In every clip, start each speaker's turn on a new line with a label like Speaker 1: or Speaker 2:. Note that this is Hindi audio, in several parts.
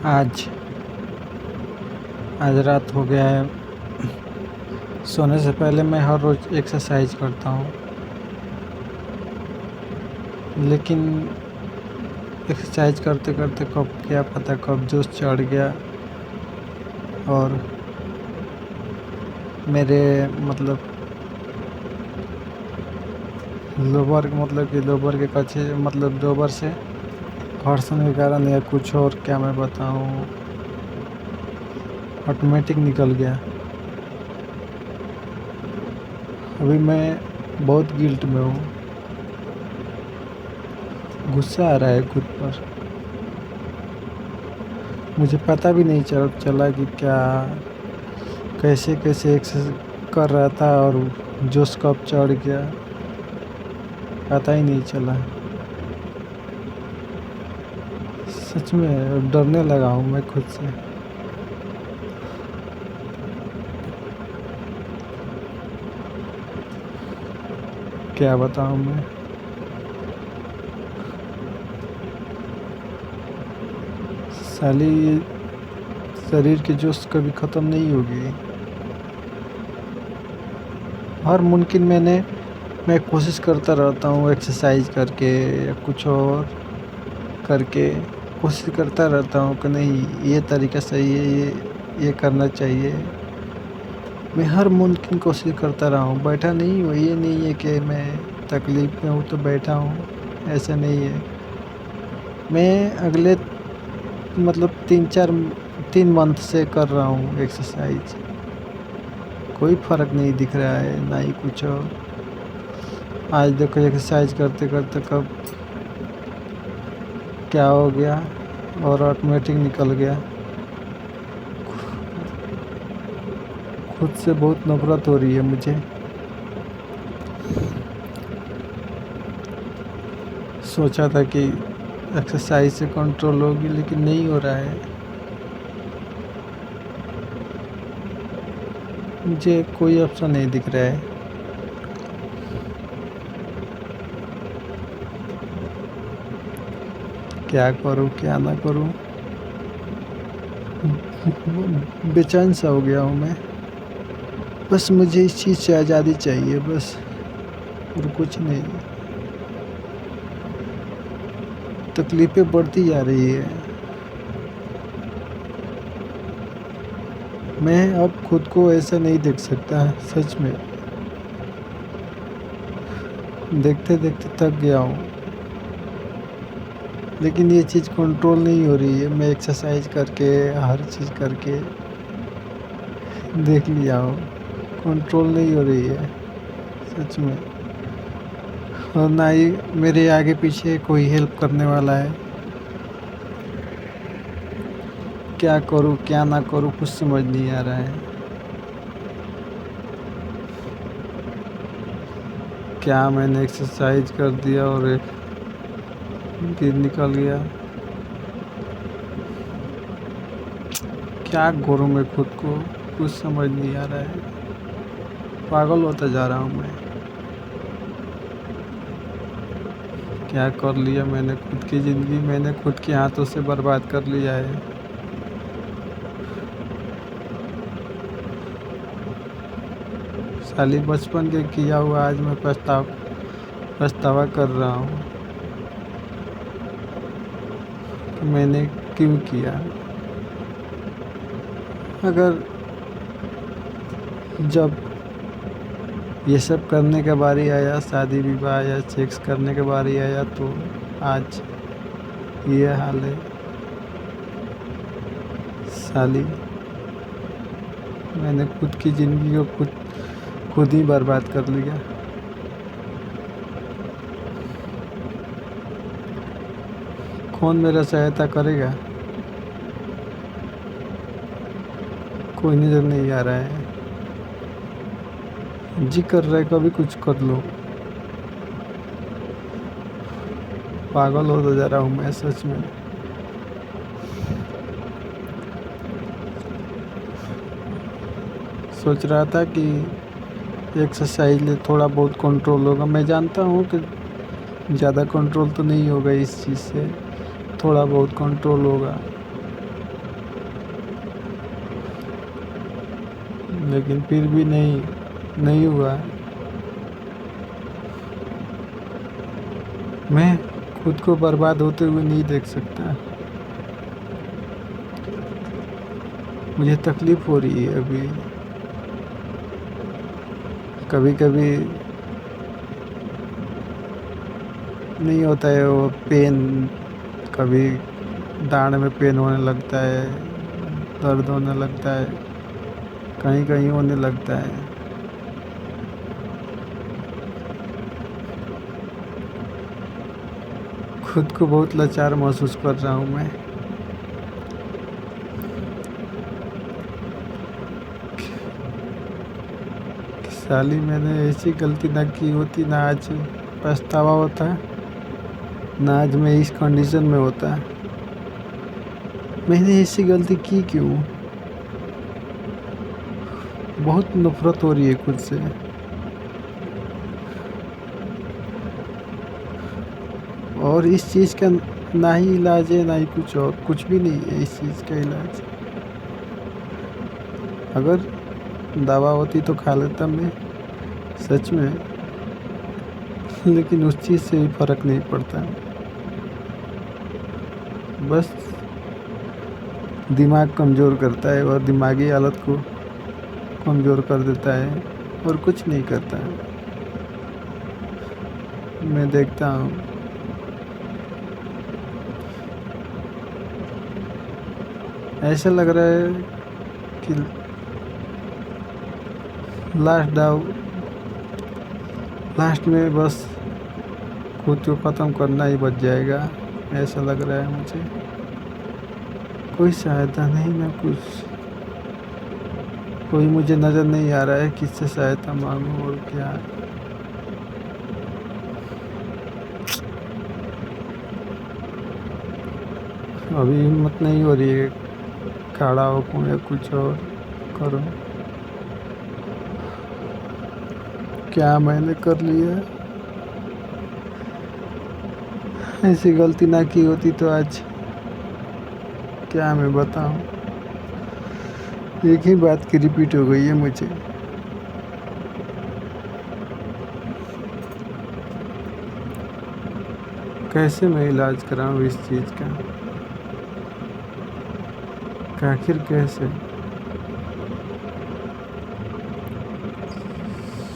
Speaker 1: आज आज रात हो गया है। सोने से पहले मैं हर रोज़ एक्सरसाइज करता हूँ, लेकिन एक्सरसाइज करते करते कब क्या पता कब जोश चढ़ गया और मेरे मतलब लोअर के कच्चे लोअर से घर्षण के कारण या कुछ और क्या मैं बताऊँ, ऑटोमेटिक निकल गया। अभी मैं बहुत गिल्ट में हूँ, गुस्सा आ रहा है खुद पर। मुझे पता भी नहीं चला कि क्या कैसे कैसे एक्सरसाइज कर रहा था और जोश कब चढ़ गया, पता ही नहीं चला। सच में डरने लगा हूँ मैं खुद से। क्या बताऊँ मैं। साली ये शरीर की जोश कभी ख़त्म नहीं होगी। हर मुमकिन मैं कोशिश करता रहता हूँ एक्सरसाइज करके या कुछ और करके कोशिश करता रहता हूँ कि नहीं ये तरीका सही है, ये करना चाहिए। मैं हर मुमकिन कोशिश करता रहा हूँ, बैठा नहीं हूँ। ये नहीं है कि मैं तकलीफ़ में हूँ तो बैठा हूँ, ऐसा नहीं है। मैं अगले 3 मंथ से कर रहा हूँ एक्सरसाइज, कोई फ़र्क नहीं दिख रहा है, ना ही कुछ और। आज देखो एक्सरसाइज करते करते कब क्या हो गया और ऑटोमेटिक निकल गया। खुद से बहुत नफ़रत हो रही है मुझे। सोचा था कि एक्सरसाइज से कंट्रोल होगी, लेकिन नहीं हो रहा है। मुझे कोई ऑप्शन नहीं दिख रहा है। क्या करूँ क्या ना करूँ, बेचैन सा हो गया हूँ मैं। बस मुझे इस चीज़ से आज़ादी चाहिए बस, और कुछ नहीं। तकलीफ़ें बढ़ती जा रही है। मैं अब खुद को ऐसा नहीं देख सकता, सच में। देखते देखते थक गया हूँ, लेकिन ये चीज़ कंट्रोल नहीं हो रही है। मैं एक्सरसाइज करके हर चीज़ करके देख लिया हूँ, कंट्रोल नहीं हो रही है सच में। और ना ही मेरे आगे पीछे कोई हेल्प करने वाला है। क्या करूँ क्या ना करूँ कुछ समझ नहीं आ रहा है। क्या मैंने एक्सरसाइज कर दिया और एक गिर निकल गया। क्या करूँ मैं खुद को, कुछ समझ नहीं आ रहा है। पागल होता जा रहा हूँ मैं। क्या कर लिया मैंने, खुद की ज़िंदगी मैंने खुद के हाथों से बर्बाद कर लिया है। साली बचपन के किया हुआ आज मैं पछतावा कर रहा हूँ कि मैंने क्यों किया। अगर जब ये सब करने का बारी आया, शादी विवाह या सेक्स करने का बारी आया, तो आज ये हाल है। साली मैंने खुद की ज़िंदगी को खुद ही बर्बाद कर लिया। कौन मेरा सहायता करेगा, कोई नज़र नहीं आ रहा है। जी कर रहा है कभी कुछ कर लो। पागल होता जा रहा हूँ मैं सच में। सोच रहा था कि एक्सरसाइज ले थोड़ा बहुत कंट्रोल होगा। मैं जानता हूँ कि ज़्यादा कंट्रोल तो नहीं होगा इस चीज़ से, थोड़ा बहुत कंट्रोल होगा। लेकिन फिर भी नहीं नहीं हुआ। मैं खुद को बर्बाद होते हुए नहीं देख सकता। मुझे तकलीफ हो रही है अभी। कभी कभी नहीं होता है वो पेन, कभी दाढ़ में पेन होने लगता है, दर्द होने लगता है, कहीं कहीं होने लगता है। खुद को बहुत लाचार महसूस कर रहा हूँ मैं। साली मैंने ऐसी गलती ना की होती, ना आज पछतावा होता, ना आज मैं इस कंडीशन में होता। मैंने ऐसी गलती की क्यों? बहुत नफरत हो रही है खुद से। और इस चीज़ का ना ही इलाज है, ना ही कुछ और, कुछ भी नहीं है इस चीज़ का इलाज। अगर दवा होती तो खा लेता मैं, सच में। लेकिन उस चीज़ से भी फ़र्क नहीं पड़ता। बस दिमाग कमज़ोर करता है और दिमागी हालत को कमज़ोर कर देता है, और कुछ नहीं करता है। मैं देखता हूँ ऐसा लग रहा है कि लास्ट में बस खुद को ख़त्म करना ही बच जाएगा, ऐसा लग रहा है मुझे। कोई सहायता नहीं, ना कुछ। कोई मुझे नज़र नहीं आ रहा है किससे सहायता मांगूं और क्या। अभी हिम्मत नहीं हो रही है खड़ा होकूं या कुछ और करूं। क्या मैंने कर लिया? ऐसी गलती ना की होती तो आज क्या मैं बताऊं। एक ही बात की रिपीट हो गई है मुझे। कैसे मैं इलाज कराऊं इस चीज़ का? आखिर कैसे?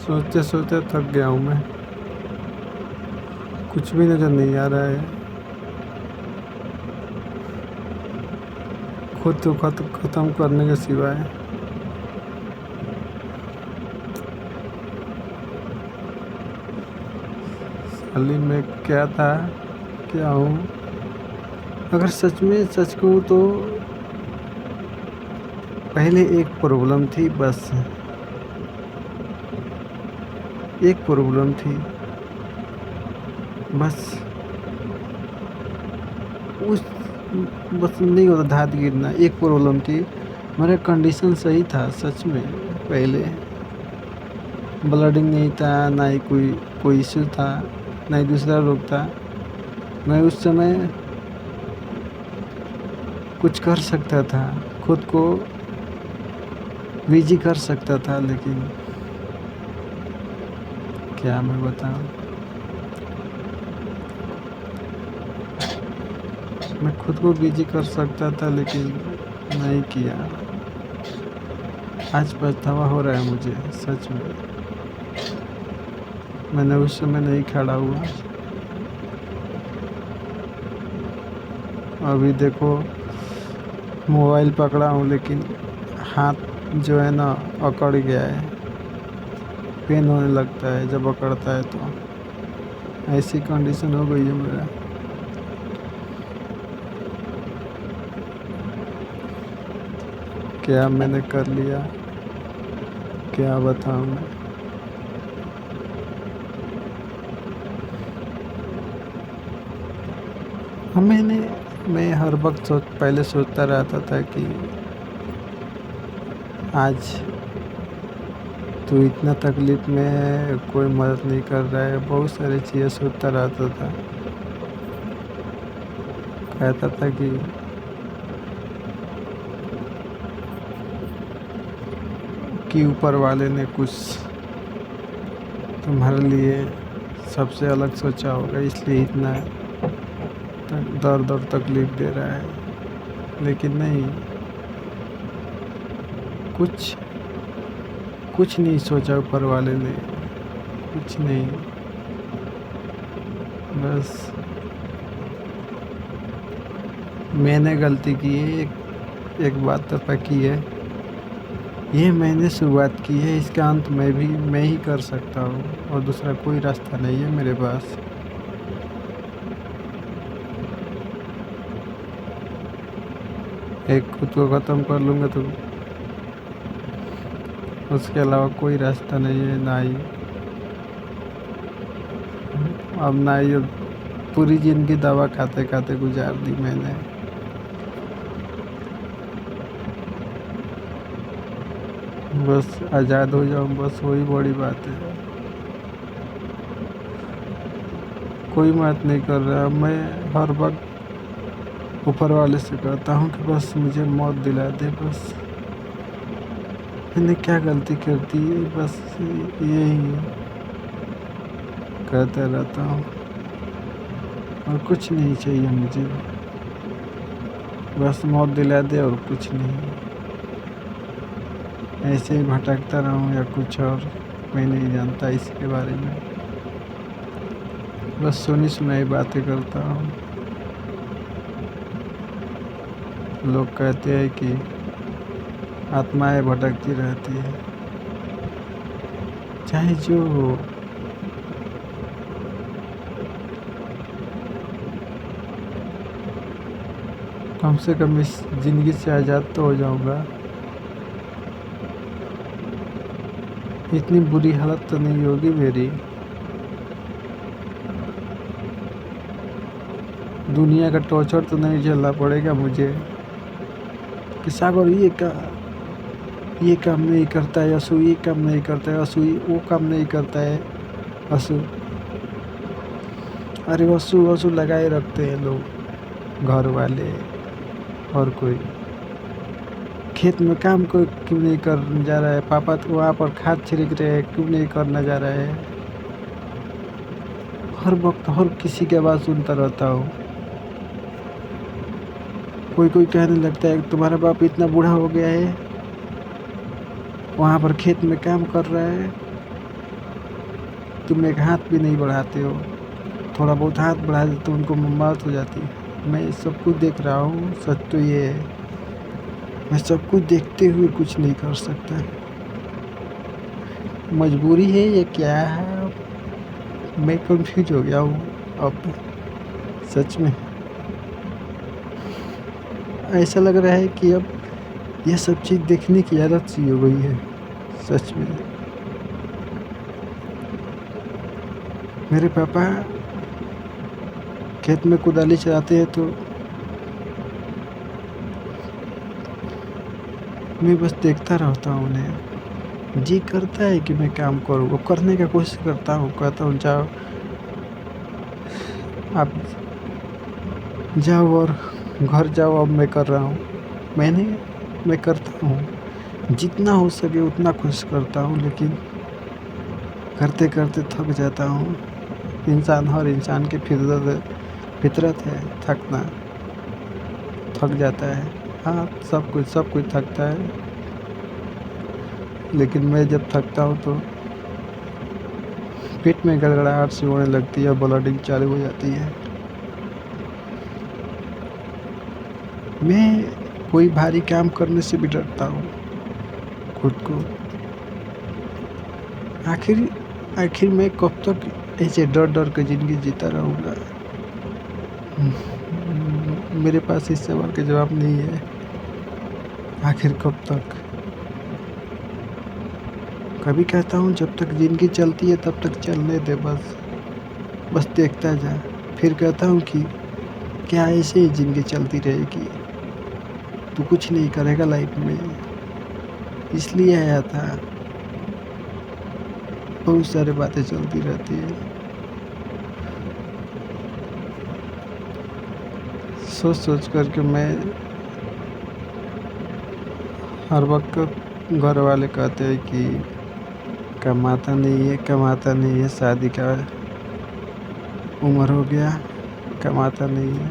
Speaker 1: सोचते सोचते थक गया हूँ मैं। कुछ भी नज़र नहीं आ रहा है। खुद को ख़त्म करने के सिवाय। साली मैं क्या था, क्या हूँ? अगर सच में सच कहूँ तो पहले एक प्रॉब्लम थी, बस एक प्रॉब्लम थी बस। उस बस नहीं होता धात गिरना, एक प्रॉब्लम थी। मेरा कंडीशन सही था सच में। पहले ब्लडिंग नहीं था, ना ही कोई इशू था, ना ही दूसरा रोग था। मैं उस समय कुछ कर सकता था, खुद को बिजी कर सकता था, लेकिन क्या मैं बताऊं। मैं खुद को बिजी कर सकता था लेकिन नहीं किया। आज पछतावा हो रहा है मुझे सच में। मैंने उस समय नहीं खड़ा हुआ। अभी देखो मोबाइल पकड़ा हूँ, लेकिन हाथ जो है ना अकड़ गया है। पेन होने लगता है जब अकड़ता है तो। ऐसी कंडीशन हो गई है मेरा। क्या मैंने कर लिया, क्या बताऊँ मैं। मैं हर वक्त पहले सोचता रहता था कि आज तू इतना तकलीफ में है, कोई मदद नहीं कर रहा है, बहुत सारी चीज़ें सोचता रहता था। कहता था कि कि ऊपर वाले ने कुछ तुम्हारे लिए सबसे अलग सोचा होगा, इसलिए इतना दर्द और तकलीफ दे रहा है। लेकिन नहीं, कुछ कुछ नहीं सोचा ऊपर वाले ने, कुछ नहीं। बस मैंने गलती की है, एक बात तो पक्की है, ये मैंने शुरुआत की है, इसका अंत मैं ही कर सकता हूँ और दूसरा कोई रास्ता नहीं है मेरे पास। एक खुद को ख़त्म कर लूँगा तो उसके अलावा कोई रास्ता नहीं है, ना ही अब ना ही अब पूरी ज़िंदगी दवा खाते खाते गुजार दी मैंने। बस आज़ाद हो जाऊँ, बस वही बड़ी बात है। कोई बात नहीं कर रहा, मैं हर वक्त ऊपर वाले से कहता हूँ कि बस मुझे मौत दिला दे। बस मैंने क्या गलती कर दी है, बस यही कहता रहता हूँ और कुछ नहीं चाहिए मुझे, बस मौत दिला दे और कुछ नहीं। ऐसे ही भटकता रहूँ या कुछ और, मैं नहीं जानता इसके बारे में, बस सुनी सुनाई बातें करता हूँ। लोग कहते हैं कि आत्माएं भटकती रहती है, चाहे जो हो। कम से कम इस ज़िंदगी से आज़ाद तो हो जाऊँगा। इतनी बुरी हालत तो नहीं होगी मेरी, दुनिया का टॉर्चर तो नहीं झेलना पड़ेगा मुझे कि सागर ये काम नहीं करता है, असू ये काम नहीं करता है, असू वो काम नहीं करता है, असू अरे असू लगाए रखते हैं लोग, घर वाले और कोई। खेत में काम कोई क्यों नहीं करने जा रहा है, पापा तो वहाँ पर खाद छिड़क रहे हैं, क्यों नहीं करने जा रहा है। हर वक्त हर किसी की आवाज़ सुनता रहता हूँ। कोई कहने लगता है तुम्हारा बाप इतना बूढ़ा हो गया है, वहाँ पर खेत में काम कर रहा है, तुम एक हाथ भी नहीं बढ़ाते हो, थोड़ा बहुत हाथ बढ़ा देते तो उनको मौत हो जाती है। मैं सब कुछ देख रहा हूँ, सच तो ये है, मैं सब कुछ देखते हुए कुछ नहीं कर सकता। मजबूरी है ये क्या है, मैं कंफ्यूज हो गया हूँ अब सच में। ऐसा लग रहा है कि अब यह सब चीज़ देखने की आदत सी हो गई है सच में। मेरे पापा खेत में कुदाली चलाते हैं तो मैं बस देखता रहता हूँ उन्हें। जी करता है कि मैं काम करूँ, वो करने का कोशिश करता हूँ, कहता हूँ जाओ आप जाओ और घर जाओ, अब मैं कर रहा हूँ। मैं करता हूँ जितना हो सके उतना कोशिश करता हूँ, लेकिन करते करते थक जाता हूँ। हर इंसान की फितरत है थकना, थक जाता है। हाँ, सब कुछ थकता है, लेकिन मैं जब थकता हूँ तो पेट में गड़गड़ाहट सी होने लगती है, ब्लीडिंग चालू हो जाती है। मैं कोई भारी काम करने से भी डरता हूँ खुद को। आखिर मैं कब तक ऐसे डर डर के ज़िंदगी जीता रहूँगा। मेरे पास इस सवाल का जवाब नहीं है, आखिर कब तक। कभी कहता हूँ जब तक ज़िंदगी चलती है तब तक चलने दे, बस देखता जा। फिर कहता हूँ कि क्या ऐसे ही ज़िंदगी चलती रहेगी, तू कुछ नहीं करेगा लाइफ में, इसलिए आया था। बहुत सारी बातें चलती रहती है, सोच सोच करके मैं हर वक्त घर वाले कहते हैं कि कमाता नहीं है, शादी का उम्र हो गया, कमाता नहीं है।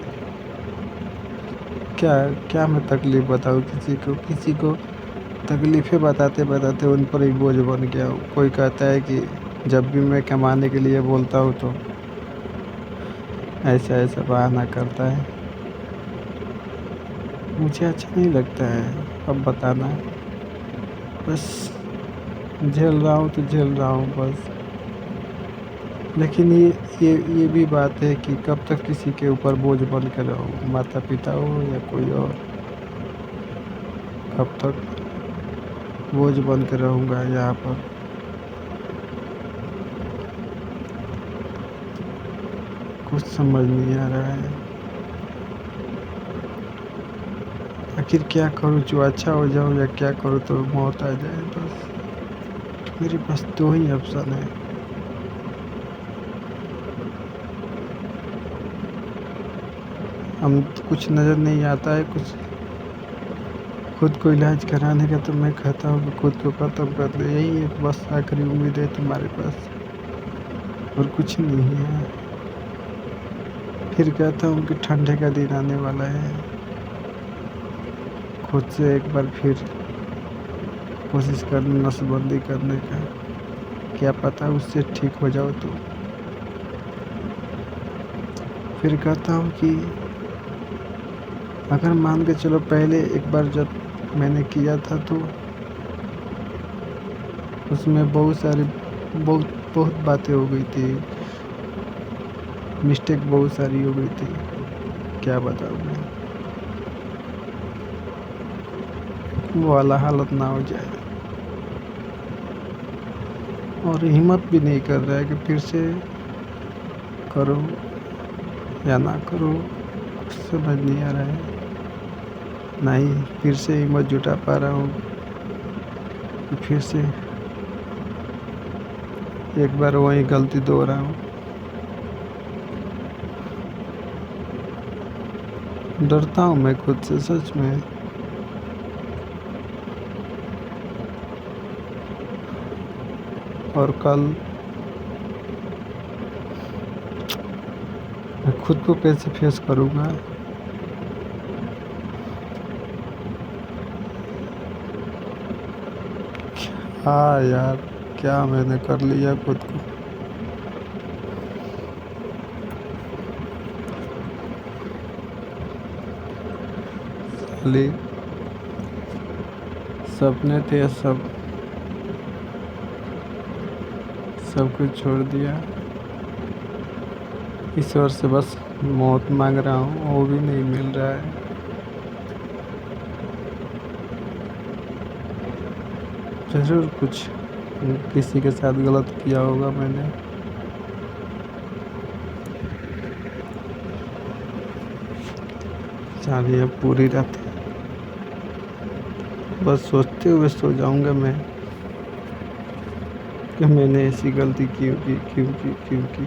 Speaker 1: क्या क्या मैं तकलीफ़ बताऊँ किसी को तकलीफ़ें बताते बताते उन पर ही बोझ बन गया हूँ। कोई कहता है कि जब भी मैं कमाने के लिए बोलता हूँ तो ऐसा ऐसा बहाना करता है। मुझे अच्छा नहीं लगता है अब बताना। बस झेल रहा हूँ तो झेल रहा हूँ बस। लेकिन ये भी बात है कि कब तक किसी के ऊपर बोझ बन के रहूँ, माता पिता हो या कोई और। कब तक बोझ बन के रहूँगा यहाँ पर। कुछ समझ नहीं आ रहा है। आखिर क्या करूँ, जो अच्छा हो जाऊँ या क्या करूँ तो मौत आ जाए बस। मेरे पास दो ही ऑप्शन है। हम कुछ नज़र नहीं आता है कुछ। खुद को इलाज कराने का तो मैं कहता हूँ कि खुद को ख़त्म कर ले, यही एक बस आखिरी उम्मीद है तुम्हारे पास, और कुछ नहीं है। फिर कहता हूँ कि ठंडे का दिन आने वाला है। खुद से एक बार फिर कोशिश कर नसबंदी करने का, क्या पता उससे ठीक हो जाओ तो। फिर कहता हूँ कि अगर मान के चलो पहले एक बार जब मैंने किया था तो उसमें बहुत बहुत बातें हो गई थी, मिस्टेक बहुत सारी हो गई थी। क्या बताऊँ मैं, वो वाला हालत ना हो जाए। और हिम्मत भी नहीं कर रहा है कि फिर से करो या ना करो, कुछ समझ नहीं आ रहा है। ना ही फिर से हिम्मत जुटा पा रहा हूँ कि फिर से एक बार वही गलती दोहराऊँ। डरता हूँ मैं खुद से सच में। और कल मैं खुद को कैसे फेस करूँगा। हाँ यार, क्या मैंने कर लिया खुद को। साले सपने थे सब कुछ छोड़ दिया। ईश्वर से बस मौत मांग रहा हूँ, वो भी नहीं मिल रहा है। ज़रूर कुछ किसी के साथ गलत किया होगा मैंने। चलिए अब पूरी रात बस सोचते हुए सो जाऊंगा मैं कि मैंने ऐसी गलती क्यों की।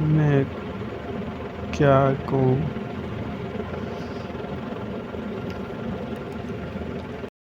Speaker 1: मैं क्या कहूँ।